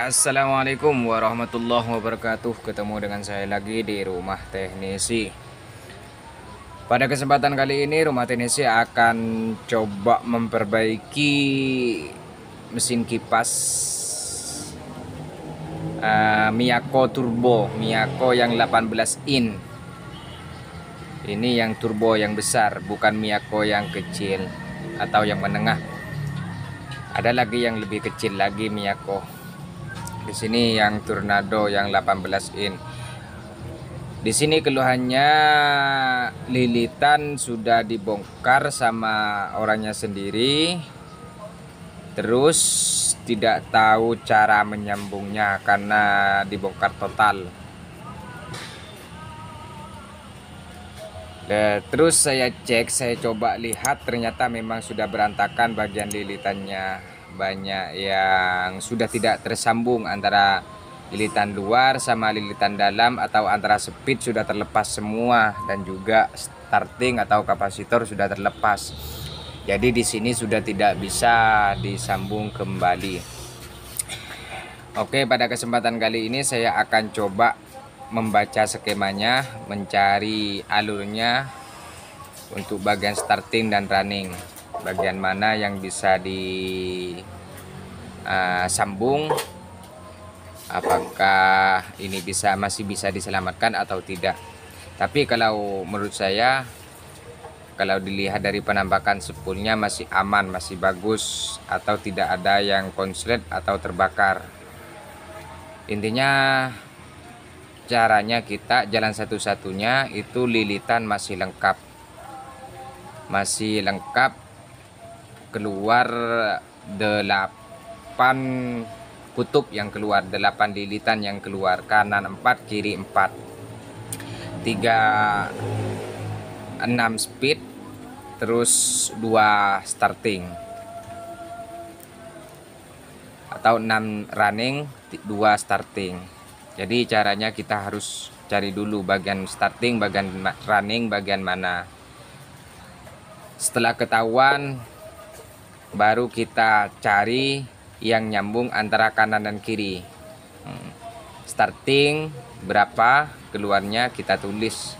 Assalamualaikum warahmatullahi wabarakatuh. Ketemu dengan saya lagi di Rumah Teknisi. Pada kesempatan kali ini Rumah Teknisi akan coba memperbaiki mesin kipas Miyako Turbo, Miyako yang 18 in. Ini yang turbo yang besar, bukan Miyako yang kecil atau yang menengah. Ada lagi yang lebih kecil lagi Miyako. Di sini yang Tornado yang 18 in. Di sini keluhannya lilitan sudah dibongkar sama orangnya sendiri. Terus tidak tahu cara menyambungnya karena dibongkar total. Terus saya cek, saya coba lihat, ternyata memang sudah berantakan bagian lilitannya. Banyak yang sudah tidak tersambung antara lilitan luar sama lilitan dalam, atau antara speed sudah terlepas semua, dan juga starting atau kapasitor sudah terlepas. Jadi di sini sudah tidak bisa disambung kembali. Oke, pada kesempatan kali ini saya akan coba membaca skemanya, mencari alurnya untuk bagian starting dan running, bagian mana yang bisa disambung, apakah ini masih bisa diselamatkan atau tidak. Tapi kalau menurut saya, kalau dilihat dari penampakan spoolnya masih aman, masih bagus, atau tidak ada yang konslet atau terbakar. Intinya caranya kita jalan satu-satunya itu lilitan masih lengkap, keluar 8 kutub yang keluar, 8 lilitan yang keluar, kanan 4 kiri 4, 6 speed, terus 2 starting, atau 6 running 2 starting. Jadi caranya kita harus cari dulu bagian starting, bagian running, bagian mana. Setelah ketahuan, baru kita cari yang nyambung antara kanan dan kiri. Starting berapa keluarnya kita tulis.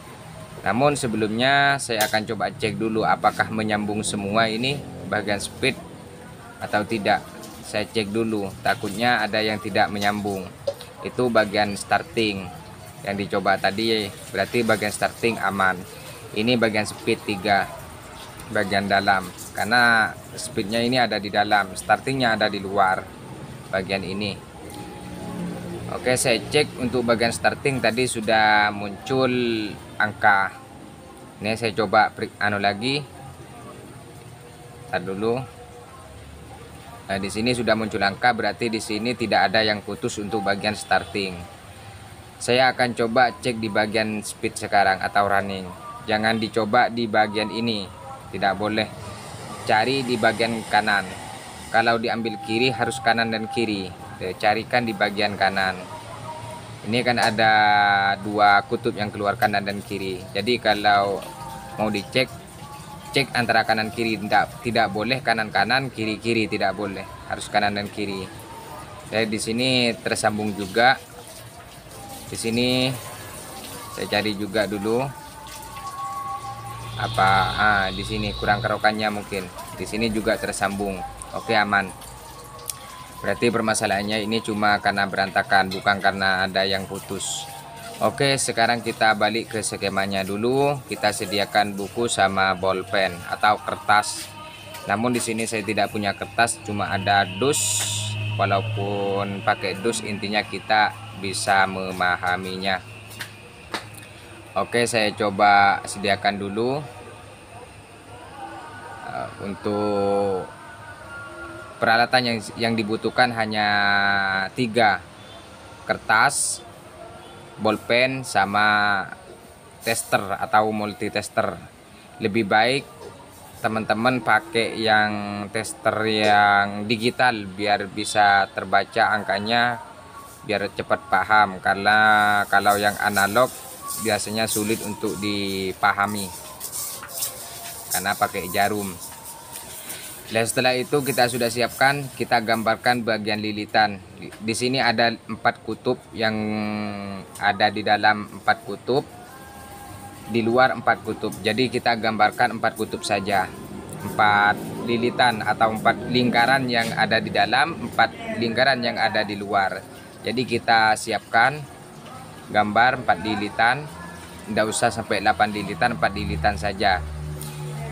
Namun sebelumnya saya akan coba cek dulu apakah menyambung semua ini bagian speed atau tidak. Saya cek dulu, takutnya ada yang tidak menyambung. Itu bagian starting yang dicoba tadi, berarti bagian starting aman. Ini bagian speed 3, bagian dalam, karena speednya ini ada di dalam, startingnya ada di luar bagian ini. Oke, saya cek untuk bagian starting tadi sudah muncul angka. Ini saya coba lagi. Tar dulu. Nah, di sini sudah muncul angka, berarti di sini tidak ada yang putus untuk bagian starting. Saya akan coba cek di bagian speed sekarang atau running. Jangan dicoba di bagian ini, tidak boleh. Cari di bagian kanan. Kalau diambil kiri harus kanan dan kiri. Carikan di bagian kanan. Ini kan ada 2 kutub yang keluar kanan dan kiri. Jadi kalau mau dicek, cek antara kanan kiri, tidak boleh kanan kiri tidak boleh, harus kanan dan kiri. Jadi di sini tersambung juga. Di sini saya cari juga dulu di sini kurang kerokannya mungkin. Di sini juga tersambung. Oke, aman. Berarti permasalahannya ini cuma karena berantakan, bukan karena ada yang putus. Oke, sekarang kita balik ke skemanya dulu. Kita sediakan buku sama bolpen atau kertas. Namun di sini saya tidak punya kertas, cuma ada dus. Walaupun pakai dus, intinya kita bisa memahaminya. Oke, saya coba sediakan dulu. Untuk peralatan yang dibutuhkan hanya 3, kertas, bolpen, sama tester atau multitester. Lebih baik teman-teman pakai yang tester yang digital biar bisa terbaca angkanya, biar cepat paham, karena kalau yang analog biasanya sulit untuk dipahami karena pakai jarum. Dan setelah itu kita sudah siapkan, kita gambarkan bagian lilitan. Di sini ada 4 kutub, yang ada di dalam 4 kutub, di luar 4 kutub. Jadi kita gambarkan 4 kutub saja. 4 lilitan atau 4 lingkaran yang ada di dalam, 4 lingkaran yang ada di luar. Jadi kita siapkan gambar 4 lilitan. Tidak usah sampai 8 lilitan, 4 lilitan saja.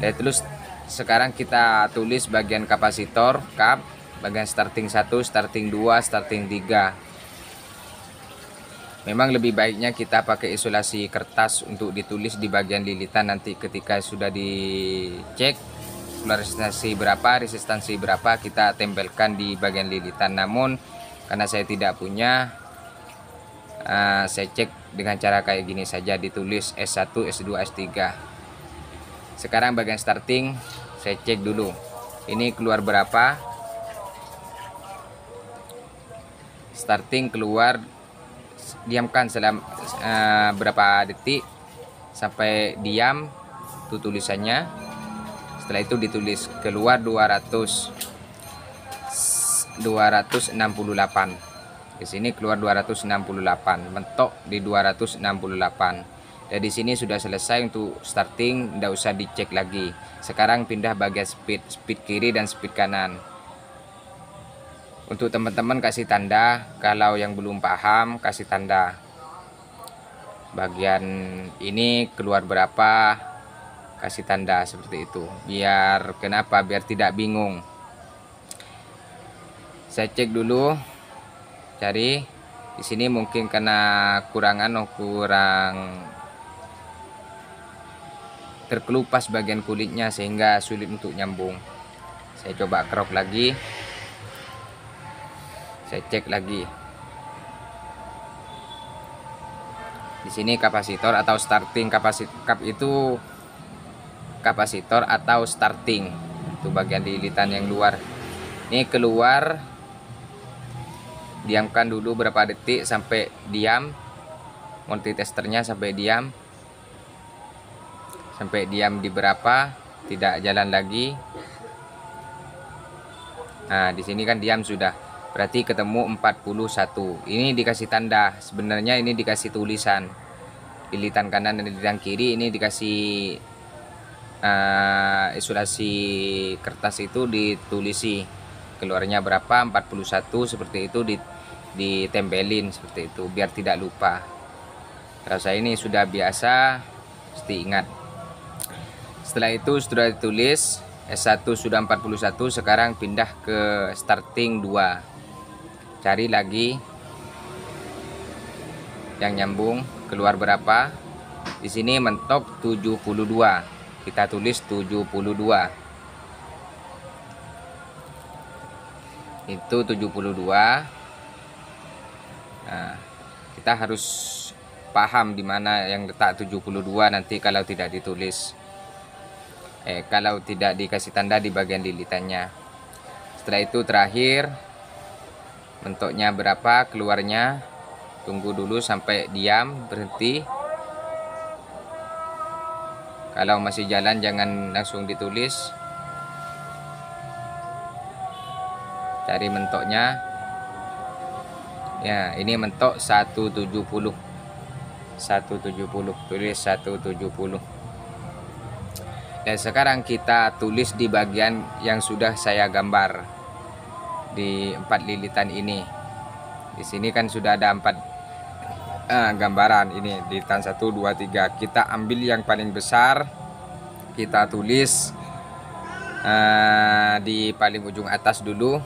Dan terus sekarang kita tulis bagian kapasitor, kap, bagian starting 1, starting 2, starting 3. Memang lebih baiknya kita pakai isolasi kertas untuk ditulis di bagian lilitan. Nanti ketika sudah dicek resistansi berapa, kita tempelkan di bagian lilitan. Namun karena saya tidak punya, saya cek dengan cara kayak gini saja, ditulis S1, S2, S3. Sekarang bagian starting saya cek dulu, ini keluar berapa. Starting keluar, diamkan selama berapa detik sampai diam itu tulisannya. Setelah itu ditulis keluar 268. Di sini keluar 268, mentok di 268. Dan di sini sudah selesai untuk starting, tidak usah dicek lagi. Sekarang pindah bagian speed kiri dan speed kanan. Untuk teman-teman kasih tanda, kalau yang belum paham kasih tanda. Bagian ini keluar berapa, kasih tanda seperti itu. Biar kenapa? Biar tidak bingung. Saya cek dulu, cari di sini mungkin karena kurang terkelupas bagian kulitnya sehingga sulit untuk nyambung. Saya coba kerok lagi, saya cek lagi. Di sini kapasitor atau starting, kap itu kapasitor atau starting, itu bagian lilitan yang luar. Ini keluar, diamkan dulu berapa detik sampai diam, multitesternya sampai diam. Sampai diam di berapa, tidak jalan lagi. Nah, di sini kan diam sudah, berarti ketemu 41. Ini dikasih tanda, sebenarnya ini dikasih tulisan. Lilitan kanan dan lilitan kiri ini dikasih isolasi kertas itu ditulisi. Keluarnya berapa, 41 seperti itu, ditempelin seperti itu biar tidak lupa. Kalau saya ini sudah biasa, pasti ingat. Setelah itu sudah ditulis S1 sudah 41, sekarang pindah ke starting 2. Cari lagi yang nyambung, keluar berapa. Di sini mentok 72. Kita tulis 72. Itu 72. Nah, kita harus paham di mana yang letak 72 nanti kalau tidak ditulis. Kalau tidak dikasih tanda di bagian lilitannya. Setelah itu terakhir mentoknya berapa, keluarnya tunggu dulu sampai diam, berhenti. Kalau masih jalan jangan langsung ditulis, cari mentoknya. Ya, ini mentok 170, 170, tulis 170. Dan sekarang kita tulis di bagian yang sudah saya gambar di 4 lilitan ini. Di sini kan sudah ada 4 gambaran ini, lilitan 1, 2, 3. Kita ambil yang paling besar, kita tulis di paling ujung atas dulu.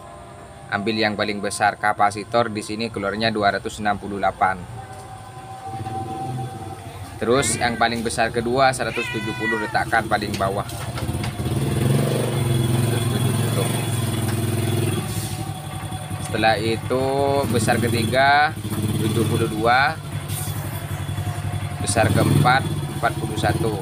Ambil yang paling besar, kapasitor di sini keluarnya 268. Terus yang paling besar kedua 170, letakkan paling bawah 170. Setelah itu besar ketiga 72, besar keempat 41.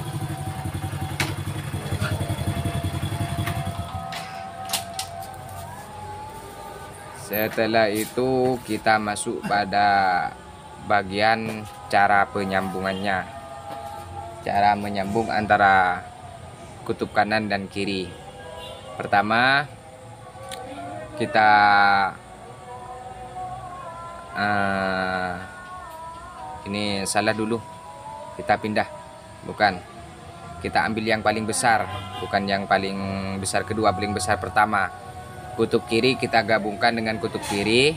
Setelah itu kita masuk pada bagian cara penyambungannya, cara menyambung antara kutub kanan dan kiri. Pertama kita ini salah dulu, kita pindah, bukan, kita ambil yang paling besar, bukan yang paling besar kedua, paling besar pertama. Kutub kiri kita gabungkan dengan kutub kiri.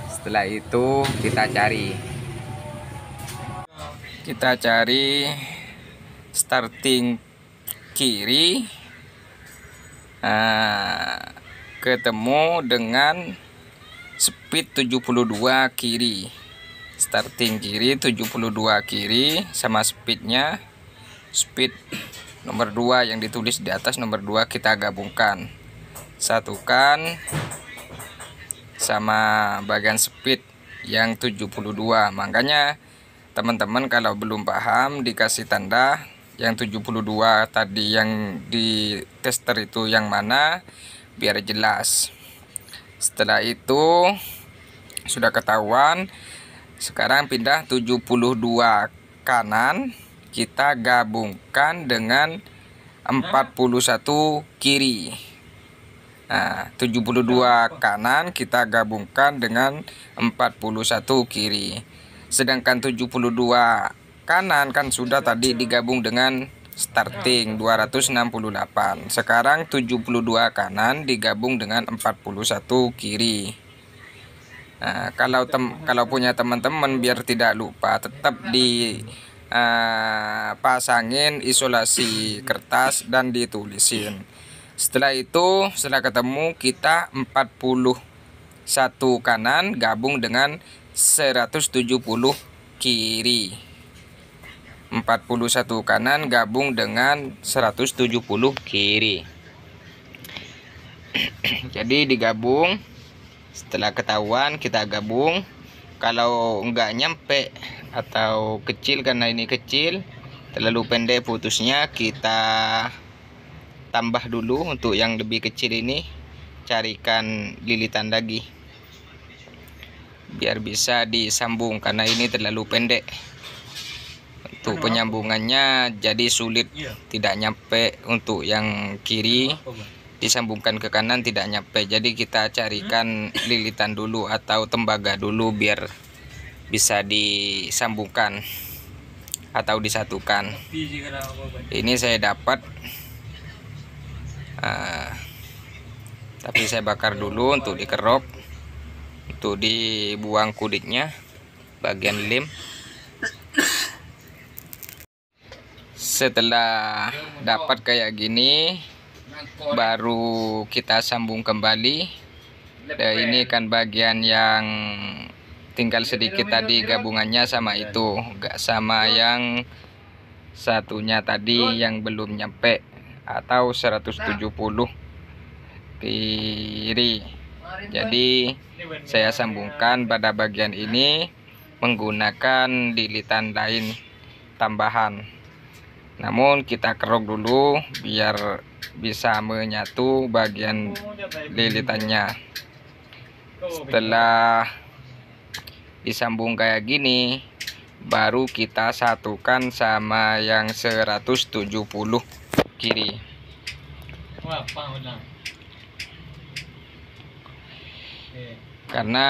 Setelah itu kita cari starting kiri, ketemu dengan speed 72 kiri. Starting kiri 72 kiri sama speednya, speed nomor 2 yang ditulis di atas nomor 2 kita gabungkan, satukan sama bagian speed yang 72. Makanya teman-teman kalau belum paham dikasih tanda yang 72 tadi yang di tester itu yang mana, biar jelas. Setelah itu sudah ketahuan, sekarang pindah 72 kanan, kita gabungkan dengan 41 kiri. Nah, 72 kanan kita gabungkan dengan 41 kiri. Sedangkan 72 kanan kan sudah tadi digabung dengan starting 268. Sekarang 72 kanan digabung dengan 41 kiri. Nah, kalau punya teman-teman biar tidak lupa, tetap pasangin isolasi kertas dan ditulisin. Setelah itu, setelah ketemu, kita 41 kanan gabung dengan 170 kiri. 41 kanan gabung dengan 170 kiri. Jadi digabung. Setelah ketahuan kita gabung. Kalau enggak nyampe atau kecil, karena ini kecil terlalu pendek putusnya, kita tambah dulu. Untuk yang lebih kecil ini carikan lilitan lagi biar bisa disambung, karena ini terlalu pendek untuk penyambungannya, jadi sulit, tidak nyampe. Untuk yang kiri disambungkan ke kanan tidak nyampe, jadi kita carikan lilitan dulu atau tembaga dulu biar bisa disambungkan atau disatukan. Ini saya dapat, tapi saya bakar dulu untuk dikerok, untuk dibuang kulitnya bagian lem. Setelah dapat kayak gini, baru kita sambung kembali. Dan ini kan bagian yang tinggal sedikit tadi gabungannya sama itu, gak sama yang satunya tadi yang belum nyampe atau 170 kiri. Jadi saya sambungkan pada bagian ini menggunakan lilitan lain tambahan. Namun kita kerok dulu biar bisa menyatu bagian lilitannya. Setelah disambung kayak gini, baru kita satukan sama yang 170 kiri. Karena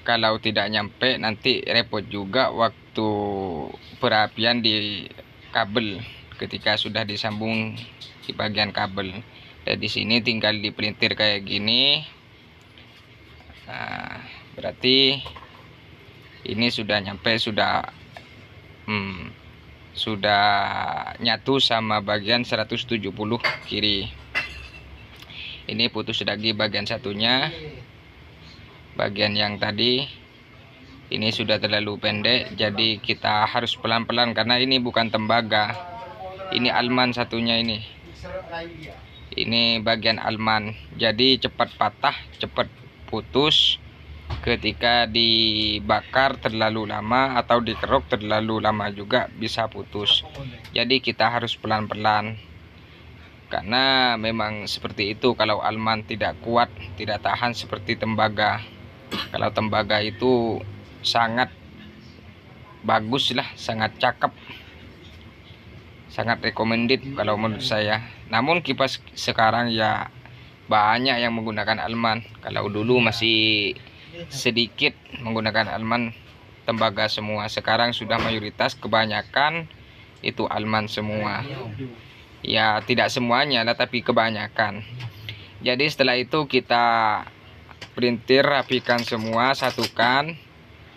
kalau tidak nyampe nanti repot juga waktu perapian di kabel ketika sudah disambung di bagian kabel. Dan di sini tinggal dipelintir kayak gini. Nah, berarti ini sudah nyampe, sudah nyatu sama bagian 170 kiri. Ini putus lagi bagian satunya. Bagian yang tadi ini sudah terlalu pendek, jadi kita harus pelan-pelan karena ini bukan tembaga, ini alman satunya ini. Ini bagian alman, jadi cepat patah, cepat putus ketika dibakar terlalu lama atau dikerok terlalu lama juga bisa putus. Jadi kita harus pelan-pelan karena memang seperti itu. Kalau alman tidak kuat, tidak tahan seperti tembaga. Kalau tembaga itu sangat bagus lah, sangat cakep. sangat recommended kalau menurut saya. Namun kipas sekarang ya banyak yang menggunakan Alman. Kalau dulu masih sedikit menggunakan Alman tembaga semua, sekarang sudah mayoritas kebanyakan itu Alman semua. Ya tidak semuanya lah, tapi kebanyakan. Jadi setelah itu kita printer, rapikan semua, satukan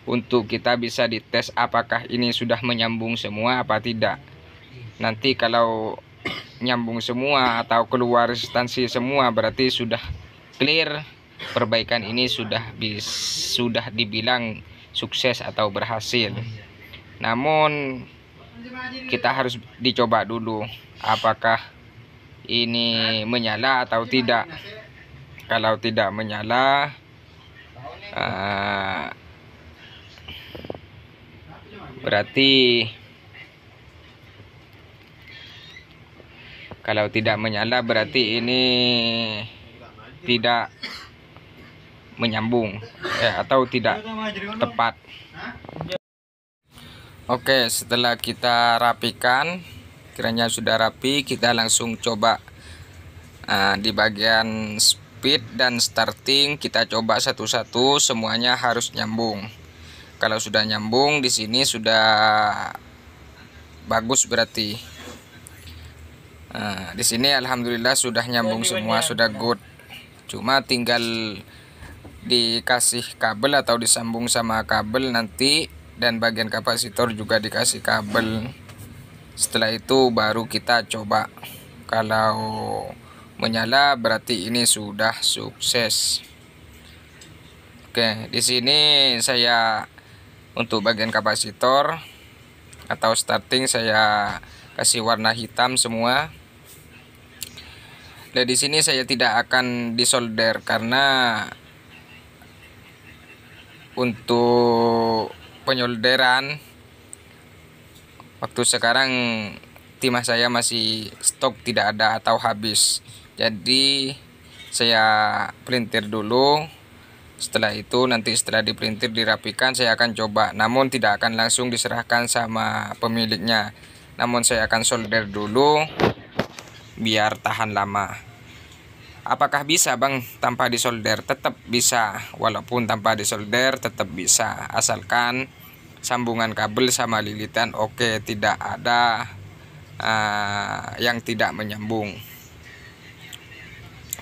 untuk kita bisa dites apakah ini sudah menyambung semua apa tidak. Nanti kalau nyambung semua atau keluar resistansi semua berarti sudah clear, perbaikan ini sudah dibilang sukses atau berhasil. Namun kita harus dicoba dulu apakah ini menyala atau tidak. Kalau tidak menyala, berarti kalau tidak menyala berarti ini tidak menyambung atau tidak tepat. Oke, setelah kita rapikan, kiranya sudah rapi, kita langsung coba di bagian speed dan starting. Kita coba satu-satu, semuanya harus nyambung. Kalau sudah nyambung di sini sudah bagus berarti. Di sini alhamdulillah sudah nyambung semua, sudah good. Cuma tinggal dikasih kabel atau disambung sama kabel nanti, dan bagian kapasitor juga dikasih kabel. Setelah itu baru kita coba. Kalau menyala berarti ini sudah sukses. Oke, di sini saya untuk bagian kapasitor atau starting saya kasih warna hitam semua. Dan di sini saya tidak akan disolder karena untuk penyolderan waktu sekarang timah saya masih stok tidak ada atau habis. Jadi saya printer dulu. Setelah itu nanti setelah diprinter dirapikan saya akan coba. Namun tidak akan langsung diserahkan sama pemiliknya. Namun saya akan solder dulu biar tahan lama. Apakah bisa bang tanpa disolder? Tetap bisa, walaupun tanpa disolder tetap bisa, asalkan sambungan kabel sama lilitan oke, tidak ada yang tidak menyambung.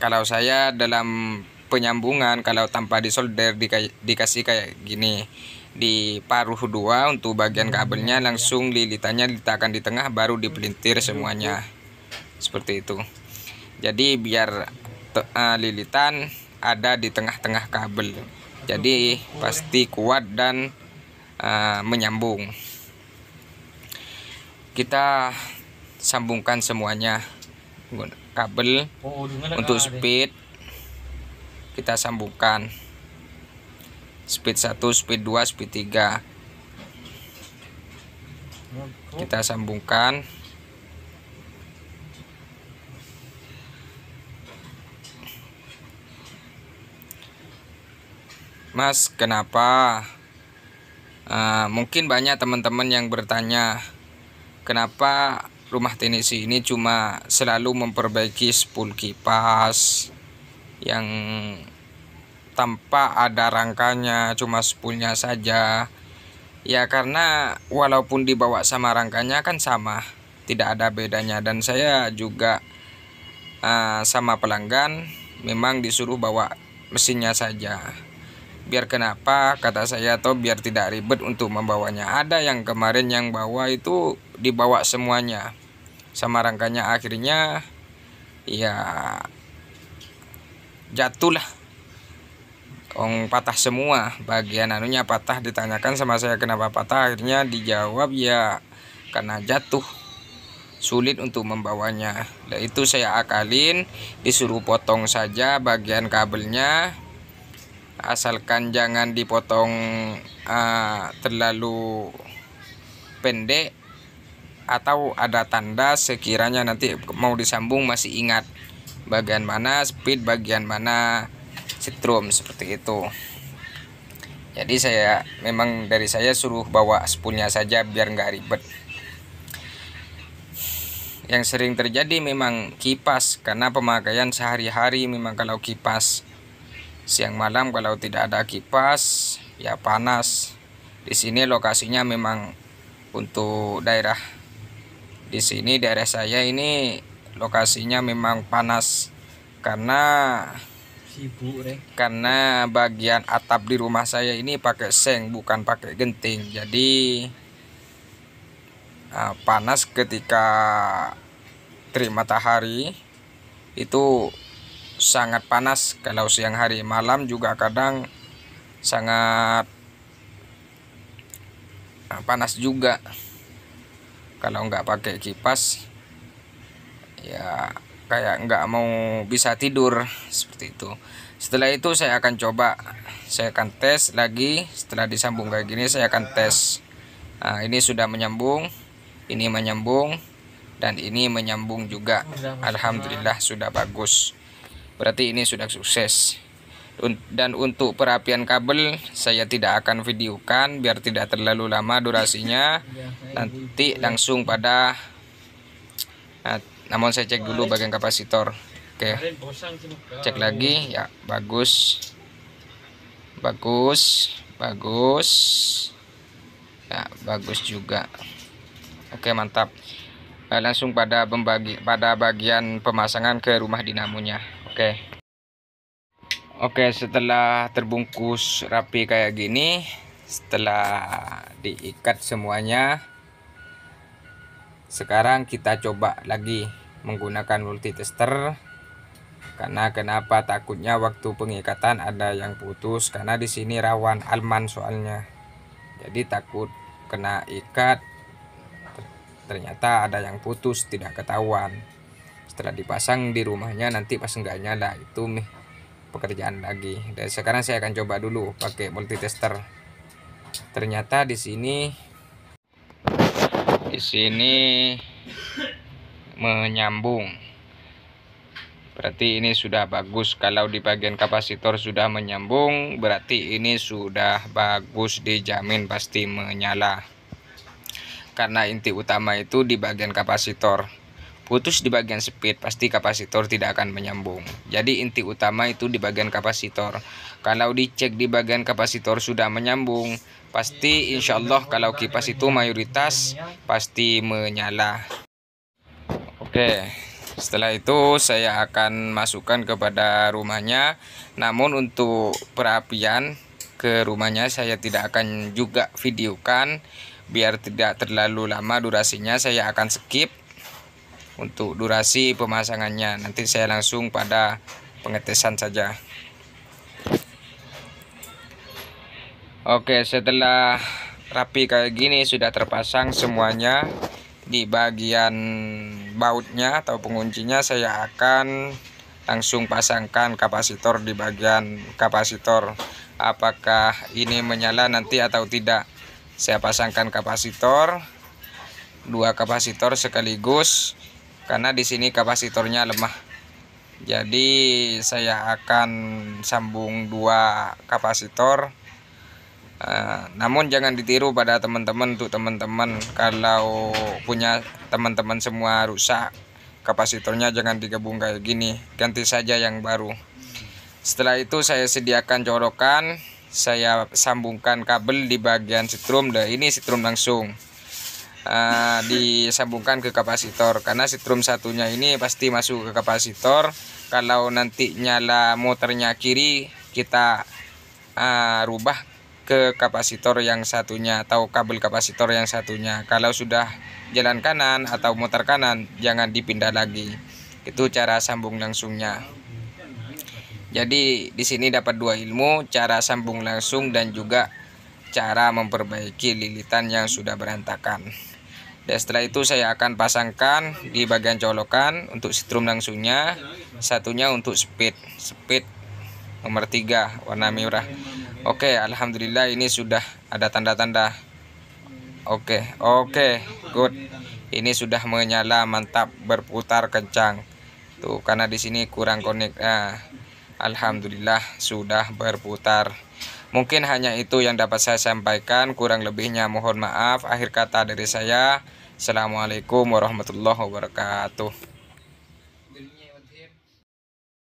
Kalau saya dalam penyambungan, kalau tanpa disolder dikasih kayak gini, di paruh 2 untuk bagian kabelnya, langsung lilitannya diletakkan di tengah, baru dipelintir semuanya seperti itu. Jadi biar lilitan ada di tengah-tengah kabel, jadi pasti kuat dan menyambung. Kita sambungkan semuanya kabel. Untuk speed kita sambungkan speed 1, speed 2, speed 3 kita sambungkan. Mas, kenapa? Mungkin banyak teman-teman yang bertanya, kenapa rumah teknisi ini cuma selalu memperbaiki spool kipas yang tanpa ada rangkanya, cuma spoolnya saja. Ya karena walaupun dibawa sama rangkanya kan sama, tidak ada bedanya. Dan saya juga sama pelanggan memang disuruh bawa mesinnya saja. Biar kenapa kata saya, atau biar tidak ribet untuk membawanya. Ada yang kemarin yang bawa itu dibawa semuanya sama rangkanya, akhirnya ya jatuhlah, patah semua, bagian anunya patah. Ditanyakan sama saya kenapa patah, akhirnya dijawab ya karena jatuh, sulit untuk membawanya. Nah, itu saya akalin, disuruh potong saja bagian kabelnya, asalkan jangan dipotong terlalu pendek atau ada tanda sekiranya nanti mau disambung masih ingat bagian mana speed, bagian mana setrum, seperti itu. Jadi saya memang dari saya suruh bawa spoolnya saja biar nggak ribet. yang sering terjadi memang kipas, karena pemakaian sehari-hari memang kalau kipas. Siang malam kalau tidak ada kipas ya panas. Di sini lokasinya memang untuk daerah daerah saya ini lokasinya memang panas karena bagian atap di rumah saya ini pakai seng bukan pakai genting. Jadi panas ketika terik matahari itu sangat panas. Kalau siang hari, malam juga kadang sangat panas juga. Kalau nggak pakai kipas ya kayak nggak mau bisa tidur seperti itu. Setelah itu saya akan coba, saya akan tes lagi. Setelah disambung kayak gini saya akan tes. Nah, ini sudah menyambung, ini menyambung, dan ini menyambung juga. Alhamdulillah sudah bagus. Berarti ini sudah sukses. Dan untuk perapian kabel saya tidak akan videokan biar tidak terlalu lama durasinya. Nanti langsung pada namun saya cek dulu bagian kapasitor. Oke, cek lagi ya, bagus, bagus, bagus ya, bagus juga. Oke, mantap. Langsung pada bagian pemasangan ke rumah dinamonya. Oke, setelah terbungkus rapi kayak gini, setelah diikat semuanya, sekarang kita coba lagi menggunakan multitester. Karena kenapa takutnya waktu pengikatan ada yang putus, karena di sini rawan alman soalnya. Jadi takut kena ikat ternyata ada yang putus tidak ketahuan. Setelah dipasang di rumahnya nanti pas enggak nyala, itu pekerjaan lagi. Dan sekarang saya akan coba dulu pakai multitester. Ternyata di sini menyambung. Berarti ini sudah bagus. Kalau di bagian kapasitor sudah menyambung, berarti ini sudah bagus, dijamin pasti menyala. Karena inti utama itu di bagian kapasitor. Putus di bagian speed pasti kapasitor tidak akan menyambung. Jadi inti utama itu di bagian kapasitor. Kalau dicek di bagian kapasitor sudah menyambung, pasti insya Allah kalau kipas itu mayoritas pasti menyala. Oke, setelah itu saya akan masukkan kepada rumahnya. Namun untuk perapian ke rumahnya saya tidak akan juga videokan biar tidak terlalu lama durasinya. Saya akan skip untuk durasi pemasangannya. Nanti saya langsung pada pengetesan saja. Oke, setelah rapi kayak gini sudah terpasang semuanya. Di bagian bautnya atau penguncinya saya akan langsung pasangkan kapasitor di bagian kapasitor. Apakah ini menyala nanti atau tidak? Saya pasangkan kapasitor, 2 kapasitor sekaligus. Karena di sini kapasitornya lemah, jadi saya akan sambung 2 kapasitor. Namun jangan ditiru pada teman-teman. Untuk teman-teman kalau punya teman-teman semua rusak kapasitornya, jangan digabung kayak gini, ganti saja yang baru. Setelah itu saya sediakan colokan, saya sambungkan kabel di bagian setrum. Ini setrum langsung disambungkan ke kapasitor, karena setrum satunya ini pasti masuk ke kapasitor. Kalau nanti nyala motornya kiri, kita rubah ke kapasitor yang satunya atau kabel kapasitor yang satunya. Kalau sudah jalan kanan atau motor kanan, jangan dipindah lagi. Itu cara sambung langsungnya. Jadi di sini dapat 2 ilmu, cara sambung langsung dan juga cara memperbaiki lilitan yang sudah berantakan. Dan setelah itu saya akan pasangkan di bagian colokan untuk setrum langsungnya, satunya untuk speed nomor 3 warna merah. Oke, alhamdulillah ini sudah ada tanda-tanda. Oke, good. Ini sudah menyala, mantap, berputar kencang. Tuh, karena di sini kurang konek. Alhamdulillah sudah berputar. Mungkin hanya itu yang dapat saya sampaikan, kurang lebihnya mohon maaf. Akhir kata dari saya, Assalamualaikum warahmatullahi wabarakatuh.